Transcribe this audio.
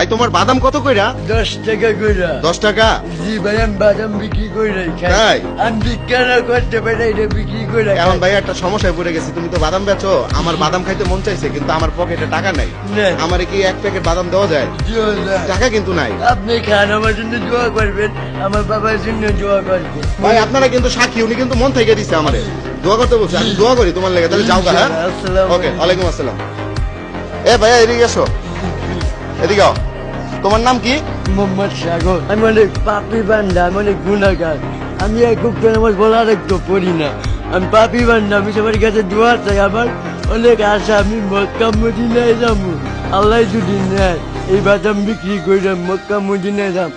ভাই তোমার বাদাম কত কইরা? 10 টাকা কইরা। 10 টাকা? জি ভাই, আমি বাদাম বিক্রি কইরা খাই। তাই? আমি বিক্রি করতে পারি, এটা বিক্রি কইরা এখন খাই। ভাই একটা সমস্যায় পড়ে গেছি, তুমি তো বাদাম বেচো, আমার বাদাম খাইতে মন চাইছে কিন্তু আমার পকেটে টাকা নাই। নেই। আমারে কি এক প্যাকেট বাদাম দেওয়া যায়? দিও না। টাকা কিন্তু নাই। আপনি খান, আমার জন্য দোয়া করবেন, আমার বাবার জন্য দোয়া করবেন। ভাই আপনারা কিন্তু সাক্ষী, উনি কিন্তু মন থেকে দিছে আমারে দোয়া করতে বলছে, আমি দোয়া করি তোমার লেগে। তাহলে যাও গা। হ্যাঁ আসসালামু ওকে, ওয়ালাইকুম আসসালাম। এ ভাইয়া এদিকে এসো, এদিকে আও। তোমার নাম কি? মোহাম্মদ সাগর। আমি অনেক পাপি বান্ধা, আমি অনেক গুণাগার। আমি খুব আমার বলার একটু পড়ি না। আমি পাপি বান্ধা, আমি সবার কাছে দোয়া চাই। আমার অনেক আশা, আমি মক্কা মদিনায় যাবো। আল্লাহ যদি নেয় এই বাদাম বিক্রি করে মক্কা মদিনায় যাব।